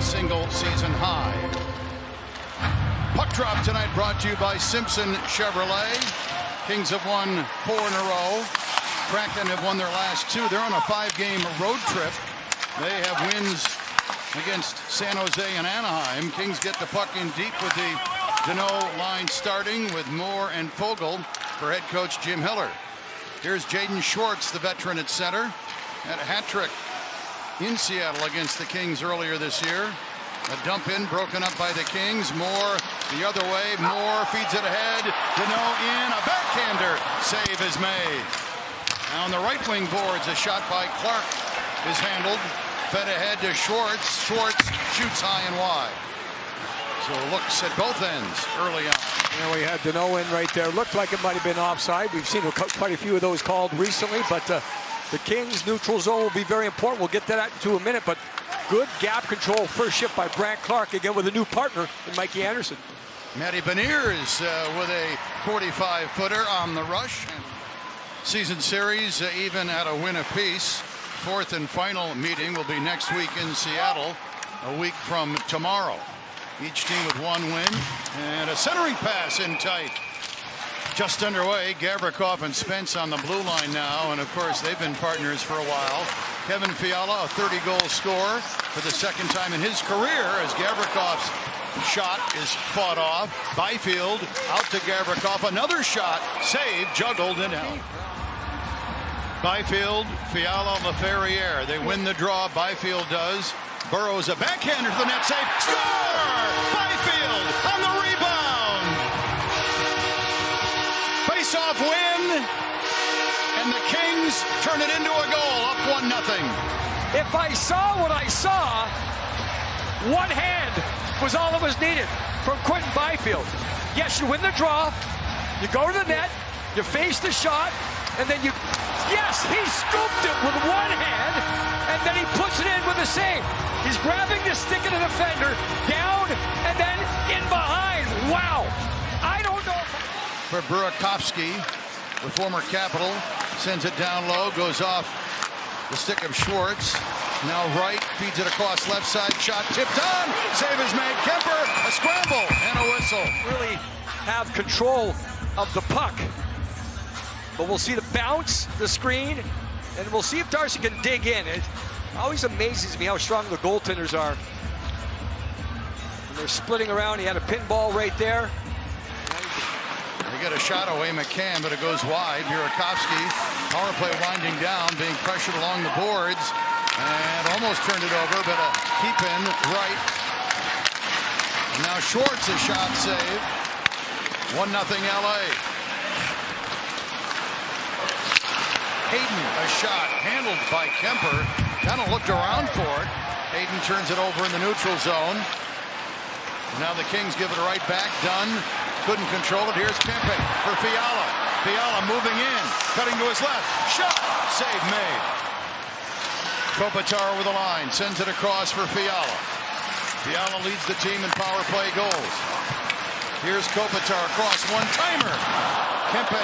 single season high. Puck drop tonight brought to you by Simpson Chevrolet. Kings have won 4 in a row. Kraken have won their last 2. They're on a 5-game road trip. They have wins against San Jose and Anaheim. Kings get the puck in deep with the Deneau line starting with Moore and Fogle for head coach Jim Hiller. Here's Jaden Schwartz, the veteran at center. Had a hat trick in Seattle against the Kings earlier this year. A dump in broken up by the Kings. Moore the other way. Moore feeds it ahead. Deneau in. A backhander. Save is made. Now on the right wing boards, a shot by Clark is handled. Fed ahead to Schwartz. Schwartz shoots high and wide. So looks at both ends early on. And we had Deneau in right there. Looked like it might have been offside. We've seen quite a few of those called recently, but the Kings' neutral zone will be very important. We'll get to that in a minute, but good gap control first shift by Brandt Clark, again with a new partner in Mikey Anderson. Matty Beniers with a 45-footer on the rush. Season series even at a win apiece. Fourth and final meeting will be next week in Seattle, a week from tomorrow. Each team with 1 win, and a centering pass in tight. Just underway. Gavrikov and Spence on the blue line now, and of course they've been partners for a while. Kevin Fiala, a 30-goal scorer for the second time in his career, as Gavrikov's shot is fought off. Byfield out to Gavrikov, another shot, saved, juggled, and out. Byfield, Fiala, Laferriere. They win the draw. Byfield does. Burrows a backhander to the net, save, score! Byfield on the rebound. Face-off win, and the Kings turn it into a goal, up 1-0. If I saw what I saw, one hand was all that was needed from Quentin Byfield. Yes, you win the draw, you go to the net, you face the shot, and then yes, he scooped it with one hand, and then he puts it in with a save. He's grabbing the stick of the defender, down, and then in behind. Wow. I don't know. For Burakovsky, the former Capital, sends it down low, goes off the stick of Schwartz. Now right, feeds it across left side, shot tipped on, save is made. Kemper, a scramble, and a whistle. Really have control of the puck. But we'll see the bounce, the screen, and we'll see if Darcy can dig in. It always amazes me how strong the goaltenders are. And they're splitting around. He had a pinball right there. They get a shot away, McCann, but it goes wide. Burakovsky, power play winding down, being pressured along the boards, and almost turned it over, but a keep in right. And now Schwartz, a shot save. 1-0 LA. Hayden, a shot handled by Kemper. Kind of looked around for it. Hayden turns it over in the neutral zone. Now the Kings give it right back. Dunn couldn't control it. Here's Kempe for Fiala. Fiala moving in, cutting to his left. Shot, save made. Kopitar over the line, sends it across for Fiala. Fiala leads the team in power play goals. Here's Kopitar across, one-timer. Kempe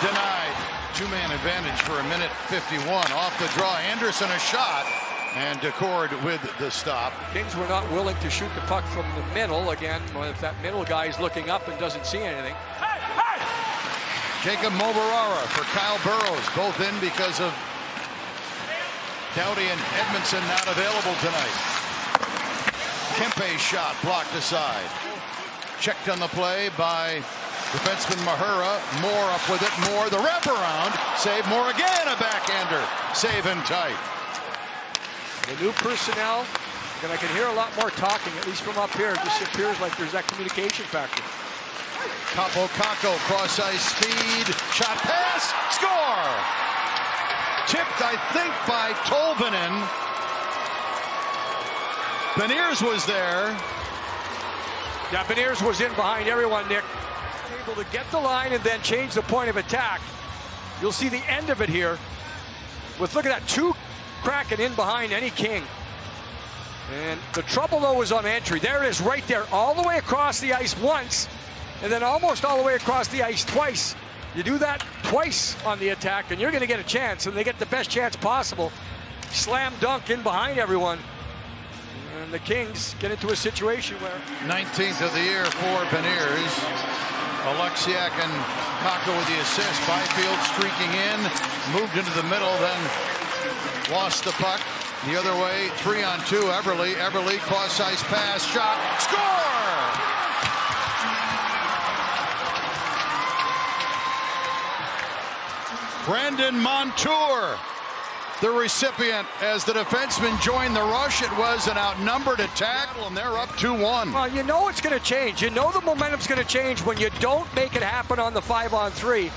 denied. Two-man advantage for 1:51. Off the draw, Anderson a shot, and Decord with the stop. Kings were not willing to shoot the puck from the middle. Again, if that middle guy is looking up and doesn't see anything. Jacob Mobarara for Kyle Burrows, both in because of Doughty and Edmondson not available tonight. Kempe's shot blocked aside. Checked on the play by defenseman Mahura. Moore up with it. Moore, the wraparound. Save. Moore again, a backhander. Save in tight. The new personnel, and I can hear a lot more talking, at least from up here. It just appears like there's that communication factor. Capo Caco, cross-ice speed. Shot pass. Score! Tipped, I think, by Tolvanen. Beniers was there. Yeah, Beniers was in behind everyone, Nick. Able to get the line and then change the point of attack. You'll see the end of it here. With, look at that, 2 Kraken in behind any King. And the trouble, though, was on entry. There it is right there, all the way across the ice once, and then almost all the way across the ice twice. You do that twice on the attack, and you're going to get a chance, and they get the best chance possible. Slam dunk in behind everyone. And the Kings get into a situation where 19th of the year for Beniers. Alexiak and Kakko with the assist. Byfield streaking in, moved into the middle, then lost the puck. The other way, 3-on-2, Eberle. Eberle, cross-ice pass, shot, score! Brandon Montour, the recipient. As the defenseman joined the rush, it was an outnumbered attack, and they're up 2-1. Well, you know it's going to change. You know the momentum's going to change when you don't make it happen on the 5-on-3.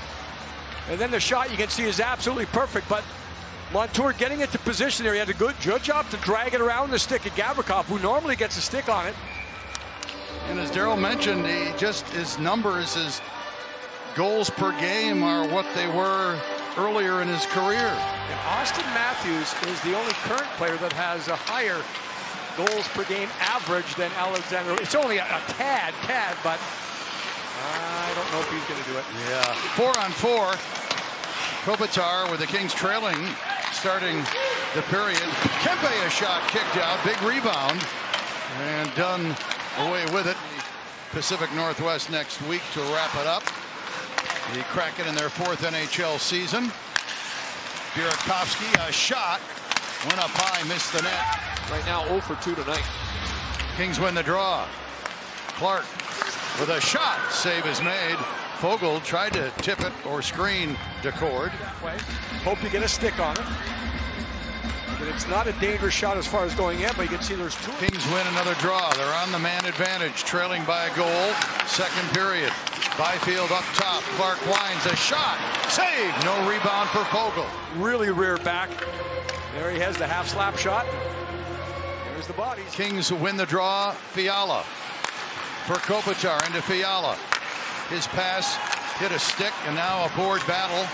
And then the shot you can see is absolutely perfect, but Montour getting into position there. He had a good job to drag it around the stick of Gavrikov, who normally gets a stick on it. And as Daryl mentioned, his numbers, his goals per game are what they were earlier in his career. And Austin Matthews is the only current player that has a higher goals per game average than Alexander. It's only a tad, but I don't know if he's going to do it. Yeah. 4-on-4. Kopitar with the Kings trailing, starting the period. Kempe a shot kicked out, big rebound, and done away with it. Pacific Northwest next week to wrap it up. The Kraken in their 4th NHL season. Burakovsky, a shot, went up high, missed the net. Right now 0 for 2 tonight. Kings win the draw. Clark with a shot, save is made. Fogle tried to tip it or screen Decord. Hope you get a stick on it. But it's not a dangerous shot as far as going in, but you can see there's two. Kings win another draw. They're on the man advantage, trailing by a goal. Second period. Byfield up top. Clark winds a shot. Save. No rebound for Fogle. Really rear back. There he has the half slap shot. There's the bodies. Kings win the draw. Fiala for Kopitar into Fiala. His pass hit a stick, and now a board battle.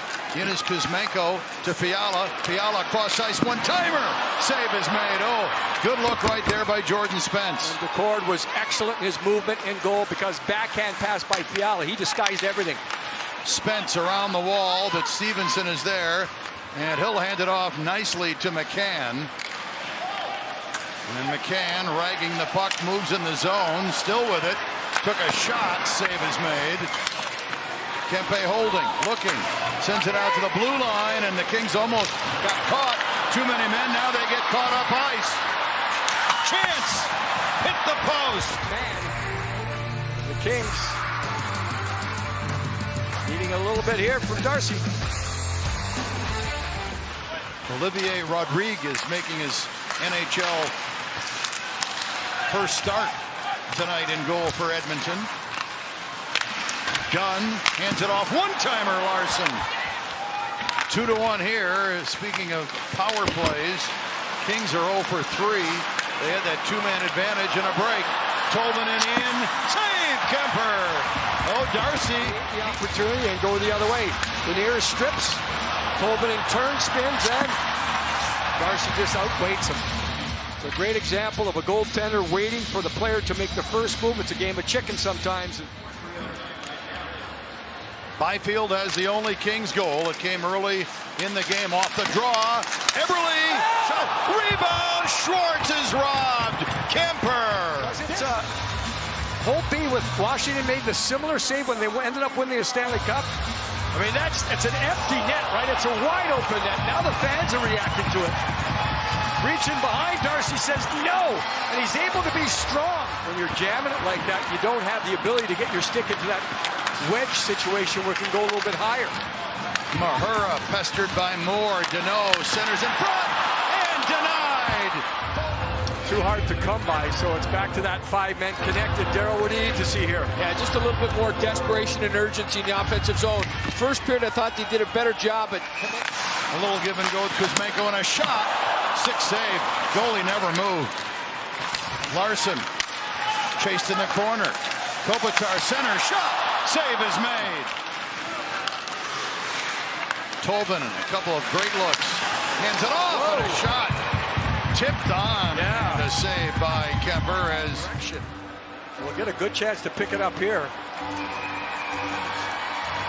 In is Kuzmenko to Fiala. Fiala cross ice, one-timer. Save is made. Oh, good look right there by Jordan Spence. And Decord was excellent in his movement in goal because backhand pass by Fiala. He disguised everything. Spence around the wall, but Stevenson is there, and he'll hand it off nicely to McCann. And McCann, ragging the puck, moves in the zone, still with it. Took a shot, save is made. Kempe holding, looking, sends it out to the blue line, and the Kings almost got caught. Too many men, now they get caught up ice. Chance, hit the post. Man, the Kings needing a little bit here from Darcy. Olivier Rodriguez making his NHL first start tonight in goal for Edmonton. Gunn hands it off, one-timer Larson. 2-1 here. Speaking of power plays, Kings are 0 for 3. They had that two-man advantage and a break. Tolman in, save Kemper. Oh, Darcy. The opportunity and go the other way. Beniers strips, Tolman in turn spins, and Darcy just outweights him. It's a great example of a goaltender waiting for the player to make the first move. It's a game of chicken sometimes. Byfield has the only Kings goal. It came early in the game off the draw. Eberle, shot, rebound, Schwartz is robbed. Kemper. It's Hope B with Washington made the similar save when they ended up winning the Stanley Cup. I mean, it's an empty net, right? It's a wide open net. Now the fans are reacting to it. Reaching behind, Darcy says no, and he's able to be strong. When you're jamming it like that, you don't have the ability to get your stick into that wedge situation where it can go a little bit higher. Mahura pestered by Moore. Deneau centers in front and denied. Too hard to come by, so it's back to that 5 men connected. Daryl, what do you need to see here? Yeah, just a little bit more desperation and urgency in the offensive zone. First period, I thought they did a better job, but a little give and go with Kuzmenko and a shot. 6 save. Goalie never moved. Larson chased in the corner. Kopitar center shot. Save is made. Tolvin, a couple of great looks. Hands it off and a shot. Tipped on. Yeah. And a save by Kemper as We'll get a good chance to pick it up here.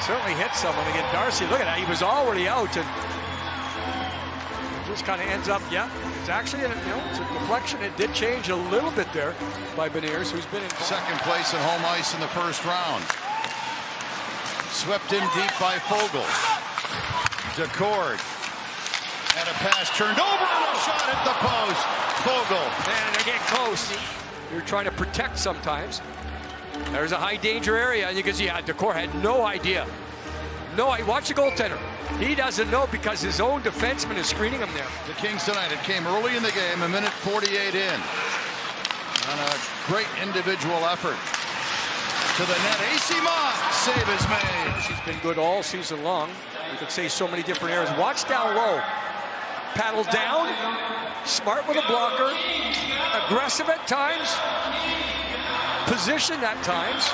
Certainly hit someone again. Darcy, look at that. He was already out. And just kind of ends up, it's actually, it's a deflection. It did change a little bit there by Beniers, who's been in second place in home ice in the first round. Swept in deep by Fogle. DeCord. And a pass turned over and a shot at the post. Fogle. Man, they're getting close. You're trying to protect sometimes. There's a high danger area, and you can see DeCord had no idea. Watch the goaltender. He doesn't know because his own defenseman is screening him there. The Kings tonight, it came early in the game, a minute 48 in. On a great individual effort. To the net, AC Mock, save is made. She's been good all season long. You could say so many different areas. Watch down low. Paddle down, smart with a blocker, aggressive at times, positioned at times,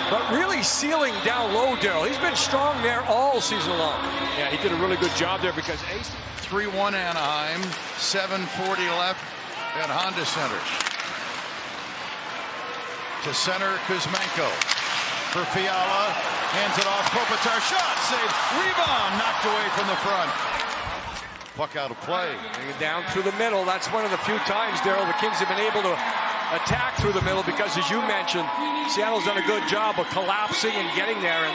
but really sealing down low, Daryl. He's been strong there all season long. Yeah, he did a really good job there because Ace. 3-1 Anaheim, 7:40 left at Honda Center. To center, Kuzmenko. For Fiala, hands it off, Kopitar, shot, save, rebound, knocked away from the front. Puck out of play. Bring it down through the middle. That's one of the few times, Daryl, the Kings have been able to attack through the middle because, as you mentioned, Seattle's done a good job of collapsing and getting there. And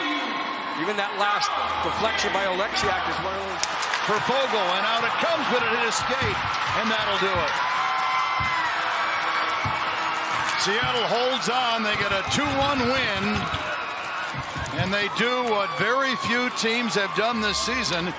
even that last deflection by Oleksiak is one of those. For Fogle, and out it comes, but it hit a skate, and that'll do it. Seattle holds on. They get a 2-1 win, and they do what very few teams have done this season.